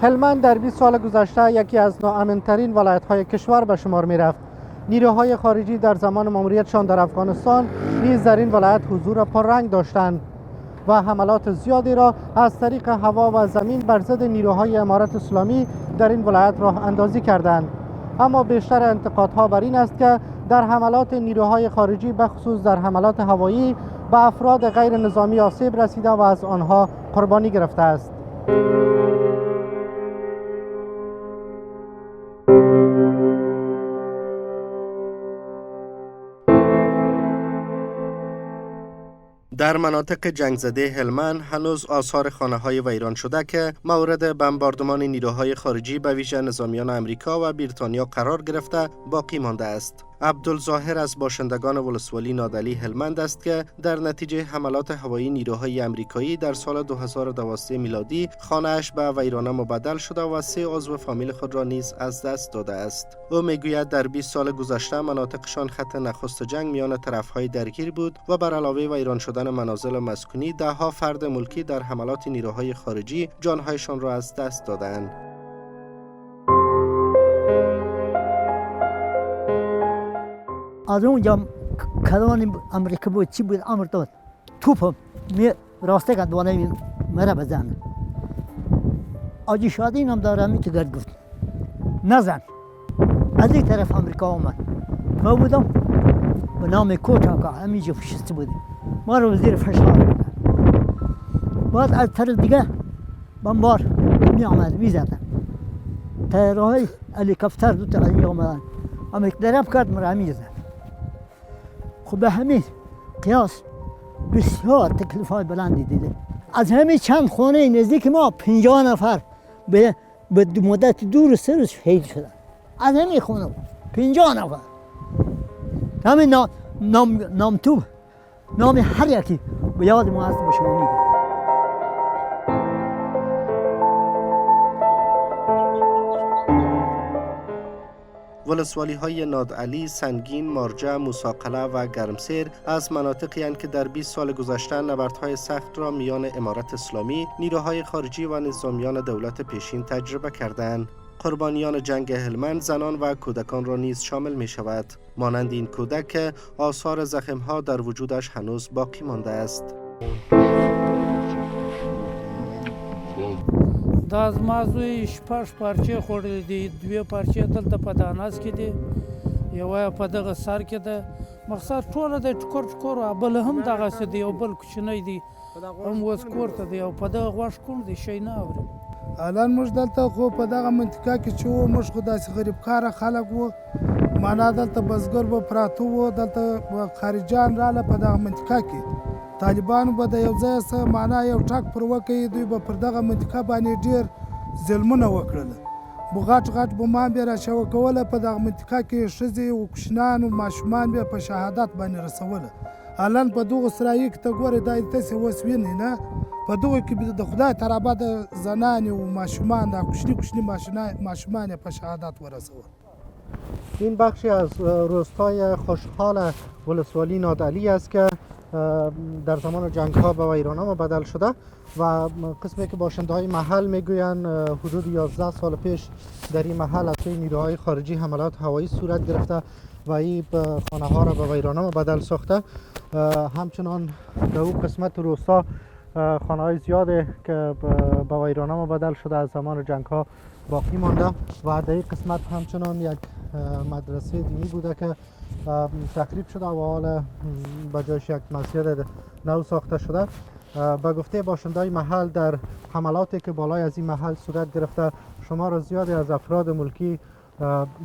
هلمند در 20 سال گذشته یکی از ناامن‌ترین ولایت‌های کشور به شمار می‌رفت. نیروهای خارجی در زمان مأموریتشان در افغانستان نیز در این ولایت حضور پررنگ داشتند و حملات زیادی را از طریق هوا و زمین بر ضد نیروهای امارت اسلامی در این ولایت راه اندازی کردند. اما بیشتر انتقادها بر این است که در حملات نیروهای خارجی به خصوص در حملات هوایی به افراد غیر نظامی آسیب رسیده و از آنها قربانی گرفته است. در مناطق جنگ زده هلمند هنوز آثار خانه‌های ویران شده که مورد بمباردمان نیروهای خارجی به ویژه نظامیان آمریکا و بریتانیا قرار گرفته باقی مانده است. عبدالظاهر از باشندگان ولسوالی نادعلی هلمند است که در نتیجه حملات هوایی نیروهای آمریکایی در سال 2012 میلادی خانه‌اش به ویرانه مبدل شده و 3 عضو فامیل خود را نیز از دست داده است. او میگوید در 20 سال گذشته مناطقشان خط نخست جنگ میان طرفهای درگیر بود و بر علاوه ویران شدن منازل مسکونی ده‌ها فرد ملکی در حملات نیروهای خارجی جانهایشان را از دست دادند. از اونجا کلان امریکا بود چی بود امر داد توپ می راسته که دوانه مرا بزنه آجی شادی نام داره همی که گرد گفت نزن از این طرف امریکا آمد ما بودم به نام کوتا که همیجا فشسته بودیم ما رو زیر فشار بودن بعد از طرف دیگه بمبار می آمد می زدن تیرهای هلیکوپتر دو تا می آمدن امریکا درب کرد مرا همی زد. خب به همین قیاس بسیار تکلیف‌های بلندی دیده. از همین چند خانه نزدیک ما 50 نفر به مدت دور سر شهید شدن. از همین خانه 50 نفر. همین نام تو نام هر یکی به یاد ما هست به شما میگم. ولسوالی های نادعلی، سنگین، مارجه، موساقله و گرمسیر از مناطقی هستند که در 20 سال گذشته نبردهای سخت را میان امارت اسلامی، نیروهای خارجی و نظامیان دولت پیشین تجربه کردند. قربانیان جنگ هلمند زنان و کودکان را نیز شامل می شود. مانند این کودک که آثار زخم‌ها در وجودش هنوز باقی مانده است. دا زما زوی شپږ پارچې خوړلې دي، 2 پارچې دلته په داناس کې دي، یوه په دغه سر کې ده. مقصد ټوله د ټکور ټکور بل هم دغسې دی، یو بل کوچنی دی هم اوس کور ته دی او په دغه غوږ کوڼ دی، شی نه اوري. الان موږ دلته خو په دغه منطقه کې چې وو موږ خو داسې غریبکاره خلک وو، معنا دلته بزګر به پراته وو، دلته خارجیان راله په دغه منطقه کې طالبانو به د یو ځای څه معنا یو ټاک پر وکړي، دوی به پر دغه منطقه باندې ډېر ظلمونه وکړله، غټ غټ بمان به یې راچوه کوله، په دغه منطقه کې ښځې و کوچنیان و ماشومان به یې په شهادت باندې رسوله. الان په دغو سرایو کې ته ګورې دا تاسې اوس وینئ نه، په دغو کې د خدای ترابه د زنانې و ماشومان دا کوچني کوچني ماشومان یې په شهادت ورسول. این بخشی از روستای خوشحال ولسوالی نادعلی است که در زمان جنگ ها به ویرانه مبدل شده و قسمی که باشنده های محل میگویند حدود 11 سال پیش در این محل از سوی نیروهای خارجی حملات هوایی صورت گرفته و این خانه ها را به ویرانه مبدل ساخته. همچنان در اون قسمت روستا خانه های زیاده که به ویرانه مبدل شده از زمان جنگ ها باقی مانده و در این قسمت همچنان یک مدرسه دینی بوده که تخریب شده و حال به جایش یک مسجد نو ساخته شده. به گفته باشنده‌های محل در حملاتی که بالای از این محل صورت گرفته شمار زیادی از افراد ملکی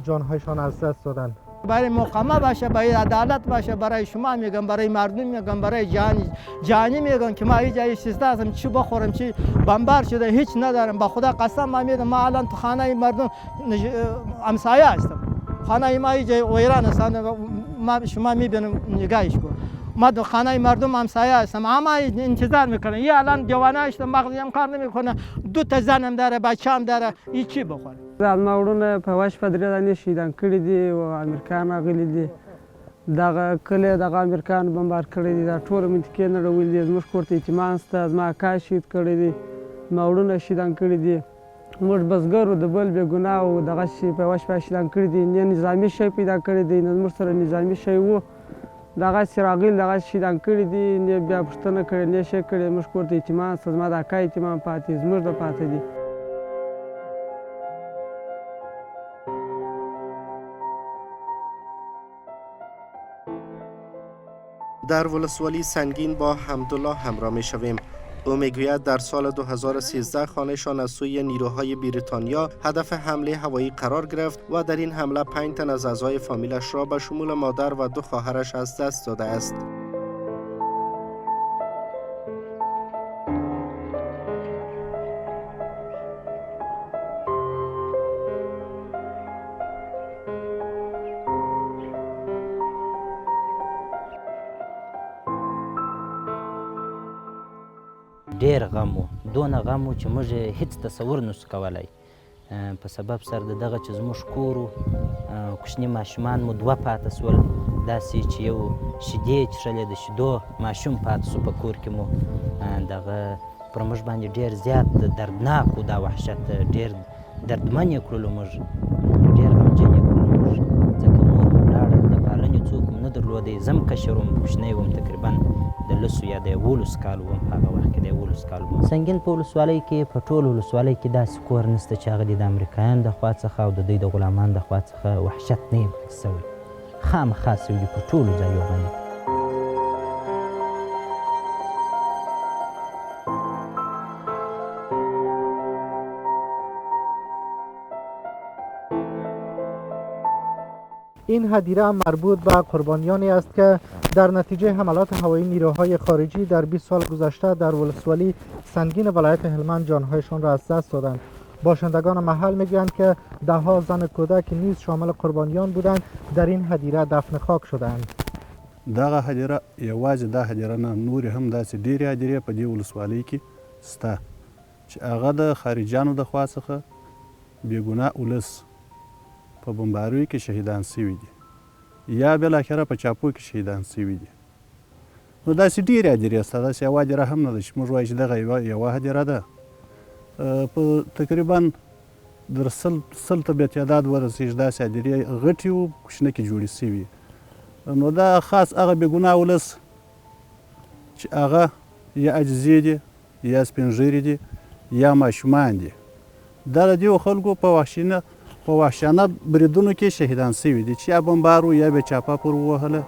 جانهایشان از دست دادند. برای مقامه باشه، برای عدالت باشه، برای شما میگم، برای مردم میگم، برای جانی میگم که ما هیچ جای سیسته هستم چی بخورم چی بمبار شده هیچ ندارم. با خدا قسم ما میگم ما الان تو خانه مردم همسایه هستم، خانه ما هیچ جای ویران است، ما شما میبینم نگاهش کن، ما دو خانه مردم همسایه هستم، اما انتظار میکنم. یه الان جوانه هستم مغزی هم کار نمیکنه، 2 زنم داره بچه هم داره، این چی بخوره؟ زما وروڼه په وش په 3 دانې شهیدان کړي دي او امریکایان راغلي دي، دغه کلی دغه امریکایانو بمبار کړی دي، دا ټوله منطقې نړولي دي، زموږ کور ته اعتماد شته، زما اکا شهید کړی دي، زما وروڼه شهیدان کړي دي موږ بزګرو د بل بې ګناه و دغسې په یوه شپه شیطان کړي دي نه نظامي شی پیدا کړی دی نه زموږ سره نظامي شی و دغسې راغلي دغسې شیطان کړي دي نه بیا پوښتنه کړې نه شی کړی موږ کور ته یتیمان شته زما د اکا یتیمان پاتې زموږ د پاتې دي در ولسوالی سنگین با حمدالله همراه می شویم. او میگوید در سال 2013 خانهشان از سوی نیروهای بریتانیا هدف حمله هوایی قرار گرفت و در این حمله 5 تن از اعضای فامیلش را به شمول مادر و 2 خواهرش از دست داده است. ډېر غم و دونه غم و چې موږ هیڅ تصور نسو کولی په سبب سر د دغه چې زموږ کور و کوچني ماشومان مو 2 پاته سول داسې چې یو شیدې څښلې د شیدو ماشوم پاته سو په کور کې مو دغه پر موږ باندې ډېر زیات دردناک و دا وحشت ډېر دردمن یې کړلو موږ ډېر غمجن یې کړلو موږ ځکه مور مو لاړه د پالنې څوک م نه درلودی زم کشر وم کوچنی وم تقریبا د 10 یا د 11 کالو وم په هغه وخت کې د 11 کالو وم سنګین په ولسوالۍ کې په ټول ولسوالۍ کې داسې کور نشته چې هغه د امریکایانو د خوا څخه او د دوی د غلامانو د خوا څخه وحشت نه وي سوی خامخا سوي دي په ټولو ځایو باندې این هدیره مربوط به قربانیانی است که در نتیجه حملات هوایی نیروهای خارجی در 20 سال گذشته در ولسوالی سنگین ولایت هلمند جانهایشان را از دست دادند. باشندگان محل میگویند که 10 زن کودک نیز شامل قربانیان بودند در این هدیره دفن خاک شدند. دغه هدیره یوازې دا هدیره نه نورې هم داسې ډېرې هدیرې په دې ولسوالۍ کې شته چې هغه د خارجیانو د خوا څخه بېګناه ولس په بمباریو کې شهیدان سوي دي یا بالاخره په چاپو کې شهیدان سوي دي نو داسې ډېرې هدیرې شته داسې یوه هدیره هم نه ده چې موږ وایو چې دغه یوه هدیره ده په تقریبا در سل ته بیا تعداد ورسېږي داسې هدیرې غټې و کوچنکې جوړې سوي نو دا خاص هغه بېګناه ولس چې هغه یا عاجزې دي یا سپین ږیري دي یا ماشومان دي دا د دې خلکو په وحشیانه بریدونو کې شهیدان سوي دي چې یا بمبار و یا بې چاپه پر ووهله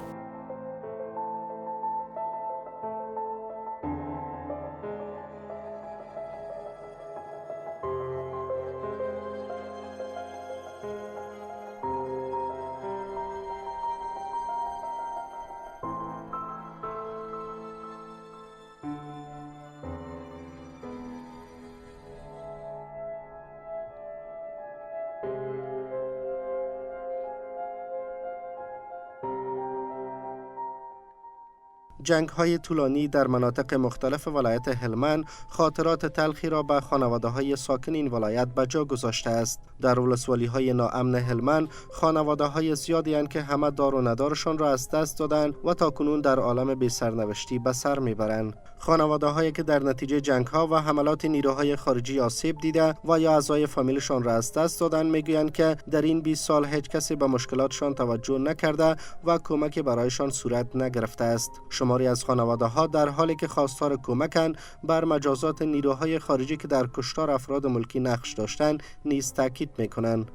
جنگ‌های طولانی در مناطق مختلف ولایت هلمند خاطرات تلخی را به خانواده‌های ساکن این ولایت به جا گذاشته است. در ولسوالی‌های ناامن هلمند خانواده‌های زیادی اند که همه دار و ندارشان را از دست دادند و تاکنون در عالم بی سرنوشتی به سر میبرند. خانواده‌هایی که در نتیجه جنگ‌ها و حملات نیروهای خارجی آسیب دیده و یا اعضای فامیلشان را از دست دادند میگویند که در این 20 سال هیچ کسی به مشکلاتشان توجه نکرده و کمکی برایشان صورت نگرفته است. شماری از خانواده‌ها در حالی که خواستار کمکند بر مجازات نیروهای خارجی که در کشتار افراد ملکی نقش داشتند نیز تاکید می‌کنند.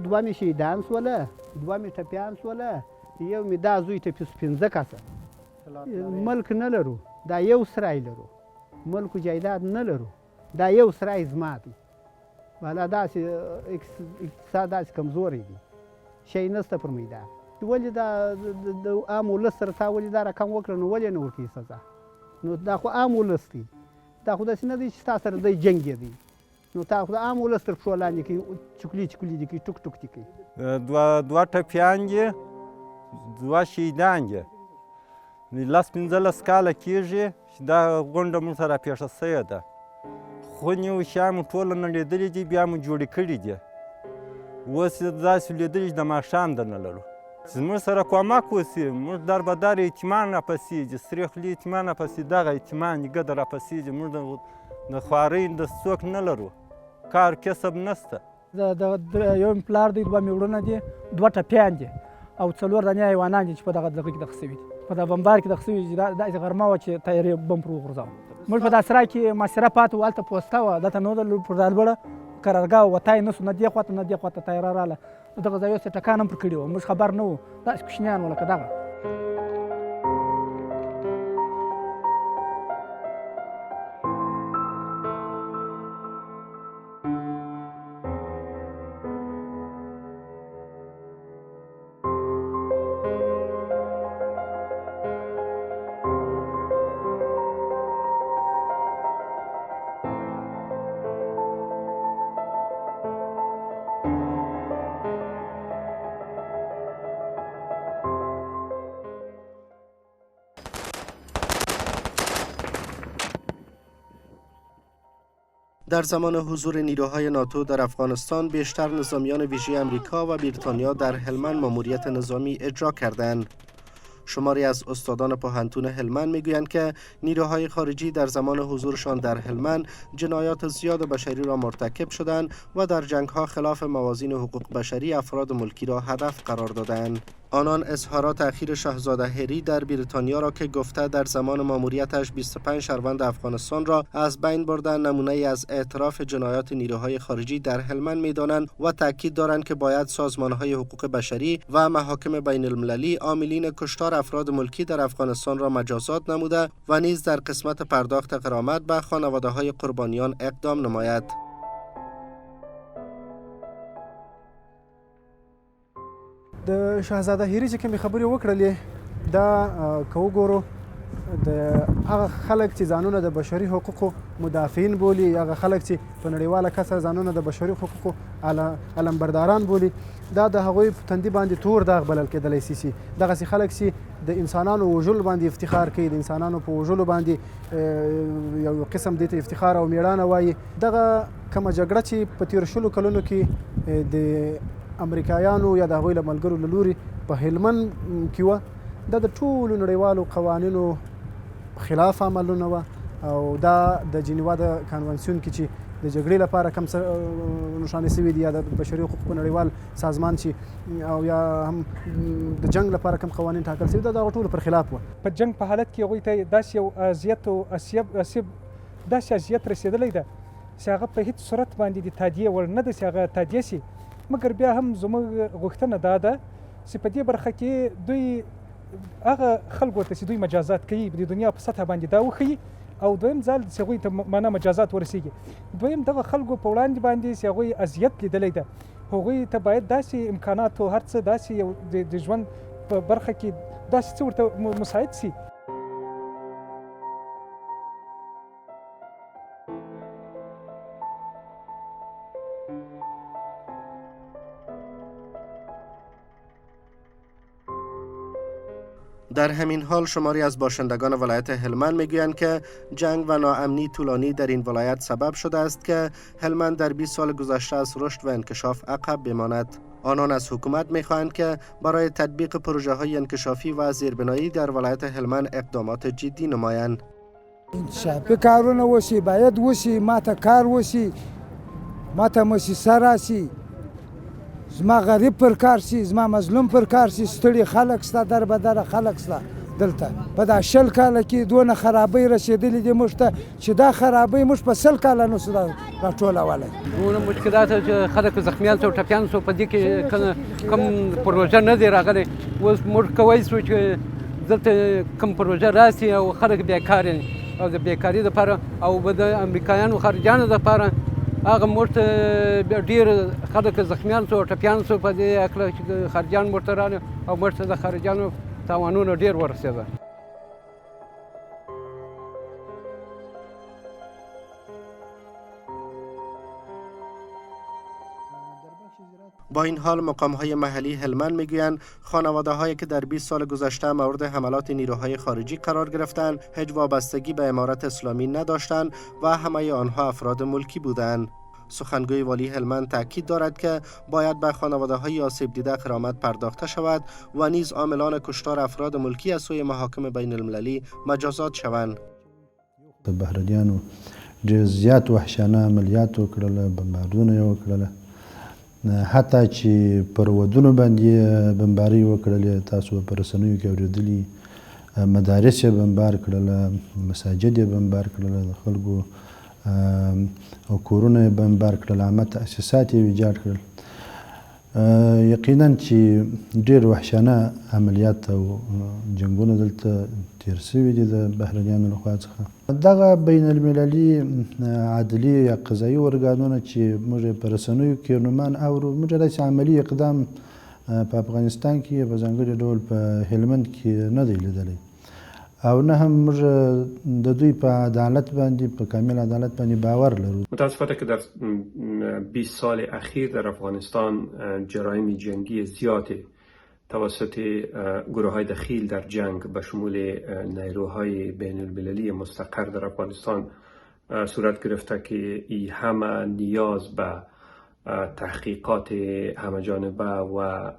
دوه مې شهیدان سوله، دوه مې ټپیان سوله، یو مې دا زوی ته 15 کسه ملک نه لرو، دا یو سرای لرو، ملک و جایداد نه لرو، دا یو سرای زما دی. والا داسې اقتصاد داسې کمزوری دی، شی نشته پر میدان. ولې دا د عام ولس سره تا ولې دا رقم وکړه نو ولې نه ورکوي سزا؟ نو دا خو عام ولس دی، دا خو داسې نه دی چې ستا سره دی جنګ دی. نو تا خو د عام ولس تر پښو لاندې کوي، چکلي دي کوي، ټوک ټوک دي کوي. دوه ټپیان دي، دوه شهیدان دي. 15 کاله کېږي چې دا غونډه موږ ته راپېښه سوې ده. خونې او شیان مو ټوله نړېدلي دي، بیا مو جوړې کړي دي. اوس یې داسې لیدلي چې د ماښام د نه لرو. زموږ سره کومک وسي، موږ در به در یتیمان راپسې دي، سرې خولې یتیمان راپسې، دغه یتیمان ګده راپسې دي. موږ د خوارۍ د څوک نه لرو، کار کسب نشته. یو مې پلار دی، دوه مې وروڼه دي، 2 ټپیان دي او 4 دانې حیوانان دي چې په دغه کې دغه سوي دي. په دا بمبار کې دغه سوي دي، داسې غرمه وه چې تیارې بم پر وغورځاوه. موږ په دا سرای کې محاصره پاتې وو، هلته پوسته وه، دلته نو پر دالبړه قرارګاه وتای نه سو، نه دې خواته نه دې خواته تیاره راله. دغه ځای اوس یې ټکان هم پر کړي وو، موږ خبر نه وو، داسې کوچنیان وو لکه دغه. در زمان حضور نیروهای ناتو در افغانستان بیشتر نظامیان ویژه امریکا و بریتانیا در هلمند ماموریت نظامی اجرا کردند. شماری از استادان پوهنتون هلمند میگویند که نیروهای خارجی در زمان حضورشان در هلمند جنایات زیاد بشری را مرتکب شدند و در جنگ‌ها خلاف موازین حقوق بشری افراد ملکی را هدف قرار دادند. آنان اظهارات اخیر شاهزاده هری در بریتانیا را که گفته در زمان ماموریتش 25 شهروند افغانستان را از بین برده نمونه از اعتراف جنایات نیروهای خارجی در هلمند می‌دانند و تاکید دارند که باید سازمان‌های حقوق بشری و محاکم بین المللی عاملین کشتار افراد ملکی در افغانستان را مجازات نموده و نیز در قسمت پرداخت غرامت به خانواده‌های قربانیان اقدام نماید. د شاهزاده هیري چې کومې خبرې وکړلې دا که وګورو د هغه خلک چې ځانونه د بشري حقوقو مدافعین بولي، هغه خلک چې په نړیواله کچه ځانونه د بشري حقوقو علمبرداران بولي، دا د هغوی په تندي باندې تور داغ بلل کېدلی سي. دغسې خلک چې د انسانانو وژلو باندې افتخار کوي، د انسانانو په وژلو باندې یو قسم دې ته افتخار او میړانه وایي. دغه کومه جګړه چې په تېرو 20 کلونو کې د امریکایانو یا د هغوی له ملګرو له لوري په هلمند کې وه، دا د ټولو نړیوالو قوانینو خلاف عملونه وه او دا د جنیوا د کانونسیون کې چې د جګړې لپاره کوم څه نښانې سوي دي یا د بشري حقوقو نړیوال سازمان چې او یا هم د جنګ لپاره کوم قوانین ټاکل سوي، دا د هغو ټولو پر خلاف وه. په جنګ په حالت کې هغوی ته داسې یو اذیت او داسې اذیت رسېدلی ده چې هغه په هېڅ صورت باندې د تادیې وړ نه ده چې هغه تادیه شي. مګر بیا هم زموږ غوښتنه دا ده چې په دې برخه کې دوی هغه خلکو ته چې دوی مجازات کوي د دنیا په سطحه باندې دا وښیي، او دویم ځل چې هغوی ته معنا مجازات ورسیږي. دویم دغه خلکو په وړاندې باندې چې هغوی اذیت لیدلی ده، هغوی ته باید داسې امکانات او هر څه داسې یو د ژوند په برخه کې داسې څه ورته مساعد سي. در همین حال شماری از باشندگان ولایت هلمند میگویند که جنگ و ناامنی طولانی در این ولایت سبب شده است که هلمند در 20 سال گذشته از رشد و انکشاف عقب بماند. آنان از حکومت میخواهند که برای تطبیق پروژه های انکشافی و زیربنایی در ولایت هلمند اقدامات جدی نمایند. انکشافي کارونه وشي، باید وشي، ماته کار وشي، ماته موسسه راشي، زما غریب پر کار شي، زما مظلوم پر کار شي. ستړي خلک شته، در به در خلک شته دلته. په دا 20 کاله کې دونه خرابۍ رسېدلې دي موږ ته چې دا خرابۍ موږ په 100 کاله نسو راټولولی. دونه مشکلات چې خلک زخمیان شو، ټپیان شو، په دې کې کوم پروژه نه دی راغلی. اوس موږ کولی شو چې دلته کوم پروژه راسي او خلک بیکاره او د بیکاري دپاره او د امریکایانو خارجیانو دپاره هغه موږ ته ډېر خلک زخمیان شو، ټپیان شو. په دې هکله چې خارجیان موږ ته راغلي او موږ ته د خارجیانو تاوانونه ډېر ورسېده. با این حال مقام‌های محلی هلمند میگویند خانواده‌هایی که در 20 سال گذشته مورد حملات نیروهای خارجی قرار گرفتند هیچ وابستگی به امارت اسلامی نداشتند و همه آنها افراد ملکی بودند. سخنگوی والی هلمند تاکید دارد که باید به خانواده‌های آسیب دیده غرامت پرداخته شود و نیز عاملان کشتار افراد ملکی از سوی محاکم بین المللی مجازات شوند. بهرنیانو ډېر زیات وحشیانه عملیات وکړل، بمباردونه یې وکړل، حتی چې پر ودونو باندې بمبارۍ وکړلې. تاسو په رسنیو کې اورېدلي، مدارس یې بمبار کړل، مساجد یې بمبار کړل، د خلکو او کورونه یې بمبار کړل، عامه تاسیسات یې ویجاړ کړل. یقینا چې ډېر وحشیانه عملیات او جنګونه دلته تیر شوي دي د بهرنیانو لخوا څخه. دغه بین المللي عدلي یا قضایي ارګانونه چې موږ په رسنیو کې نومان اورو، موږ داسې عملي اقدام په افغانستان کې په ځانګړي ډول په هلمند کې نه دی لیدلی، او نه هم موږ د دوی په عدالت باندې، په کامل عدالت باندې باور لرو. متاسفانه که در 20 سال اخیر در افغانستان جرایم جنگی زیادی توسط گروه های دخیل در جنگ به شمول نیروهای بین المللی مستقر در افغانستان صورت گرفته که این همه نیاز به تحقیقات همه‌جانبه و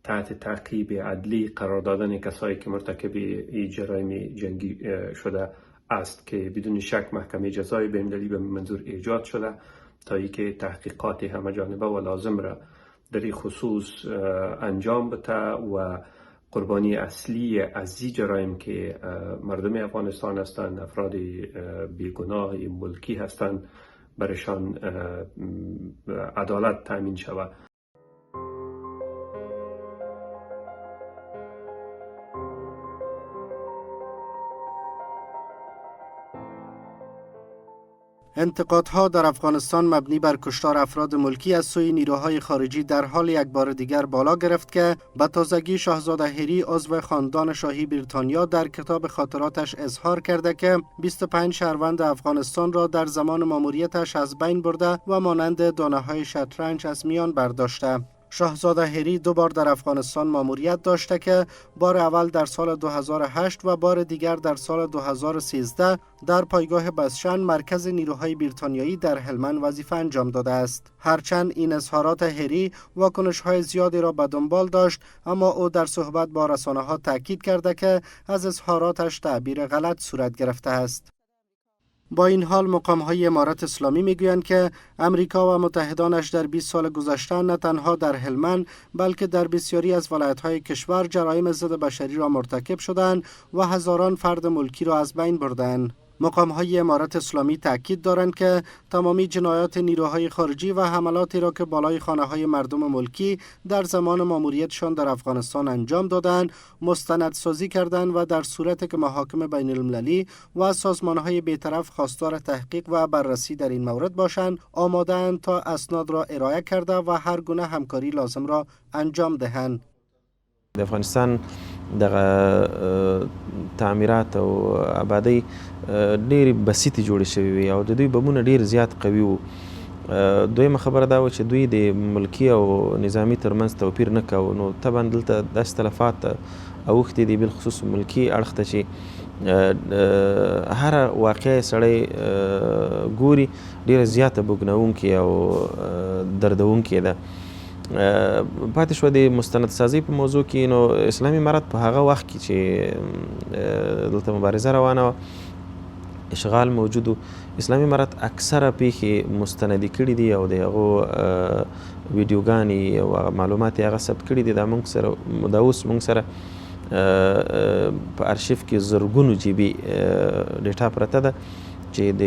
تحت تعقیب عدلی قرار دادن کسایی که مرتکب این جرایم جنگی شده است که بدون شک محکمه جزای بین المللی به منظور ایجاد شده تا اینکه تحقیقات همه‌جانبه و لازم را در این خصوص انجام بده و قربانی اصلی از این جرایم که مردم افغانستان هستند، افراد بیگناه ملکی هستند، برشان عدالت تامین شود. انتقادها در افغانستان مبنی بر کشتار افراد ملکی از سوی نیروهای خارجی در حال یک بار دیگر بالا گرفت که به تازگی شاهزاده هری عضو خاندان شاهی بریتانیا در کتاب خاطراتش اظهار کرده که 25 شهروند افغانستان را در زمان ماموریتش از بین برده و مانند دانه‌های شطرنج از میان برداشته. شاهزاده هری 2 بار در افغانستان ماموریت داشته که بار اول در سال 2008 و بار دیگر در سال 2013 در پایگاه بسشن مرکز نیروهای بریتانیایی در هلمند وظیفه انجام داده است. هرچند این اظهارات هری واکنش‌های زیادی را به دنبال داشت، اما او در صحبت با رسانه‌ها تاکید کرده که از اظهاراتش تعبیر غلط صورت گرفته است. با این حال مقام‌های امارت اسلامی میگویند که امریکا و متحدانش در 20 سال گذشته نه تنها در هلمند بلکه در بسیاری از ولایت‌های کشور جرایم ضد بشری را مرتکب شدند و هزاران فرد ملکی را از بین بردند. مقام‌های امارت اسلامی تاکید دارند که تمامی جنایات نیروهای خارجی و حملاتی را که بالای خانه‌های مردم ملکی در زمان ماموریتشان در افغانستان انجام دادند مستندسازی کردند و در صورتی که محاکم بین المللی و سازمان‌های بی‌طرف خواستار تحقیق و بررسی در این مورد باشند آماده‌اند تا اسناد را ارائه کرده و هر گونه همکاری لازم را انجام دهند. د افغانستان دغه تعمیرات او آبادی ډېرې بسیطې جوړې شوې وي او د دوی بمونه ډېر زیات قوي وو. دویمه خبره دا و چې دوی د ملکي او نظامي ترمنځ توپیر نه کوو، نو طبعا دلته داسې تلفات اوښتې دي بالخصوص ملکي اړخ ته چې هره واقعه سړی ګوري ډېره زیاته بوږنوونکې او دردوونکې ده. پاتې شوه د مستندسازۍ په موضوع کې، نو اسلامي امارت په هغه وخت کې چې دلته مبارزه روانه وه، اشغال موجود و، اسلامي امارت اکثره پیښې مستندي کړي دي او د هغو ویډیوګانې او معلومات یې هغه ثبت کړي دي. دا اوس موږ سره په ارشیف کې زرګونو جیبي ډیټا پرته ده چې د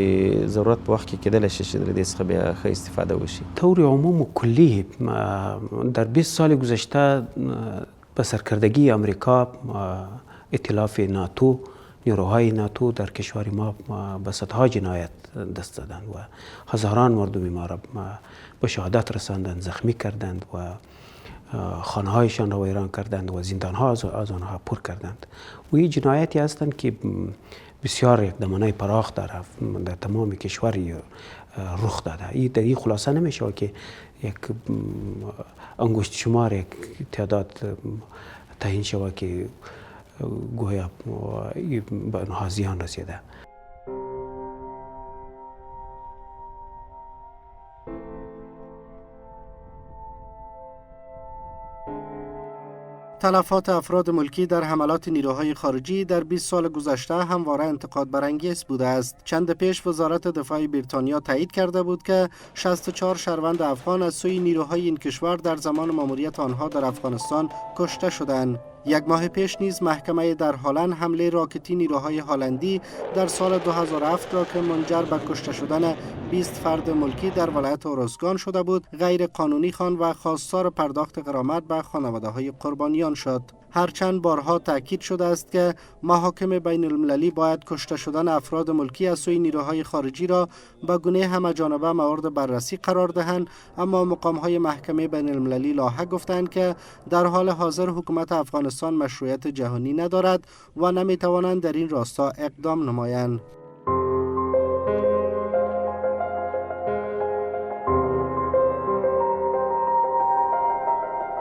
ضرورت په وخت کې کېدلی شي چې د دې څخه بیا ښه استفاده وشي. طور عموم و کلی در 20 سال گذشته به سرکردگی آمریکا، ائتلاف ناتو، نیروهای ناتو در کشور ما به صدها جنایت دست دادند و هزاران مردم ما را به شهادت رساندند، زخمی کردند و خانه‌هایشان را ویران کردند و زندان‌ها از آنها پر کردند. و این جنایتی هستند که بسیار یک دمانه پراخ در تمام کشور رخ داده. این در این خلاصه نمیشه که یک انگشت شمار یک تعداد تعیین شود که گویا به آنها زیان رسیده. تلفات افراد ملکی در حملات نیروهای خارجی در 20 سال گذشته همواره انتقاد برانگیز بوده است. چند پیش وزارت دفاع بریتانیا تایید کرده بود که 64 شهروند افغان از سوی نیروهای این کشور در زمان ماموریت آنها در افغانستان کشته شدند. یک ماه پیش نیز محکمه در هلند حمله راکتی نیروهای هلندی در سال 2007 را که منجر به کشته شدن 20 فرد ملکی در ولایت اروزگان شده بود غیر قانونی خواند و خواستار پرداخت غرامت به خانواده‌های قربانیان شد. هرچند بارها تاکید شده است که محاکم بین المللی باید کشته شدن افراد ملکی از سوی نیروهای خارجی را به گونه همه‌جانبه مورد بررسی قرار دهند، اما مقام‌های محکمه بین المللی لاحق گفتند که در حال حاضر حکومت افغانستان مشروعیت جهانی ندارد و نمی‌توانند در این راستا اقدام نمایند.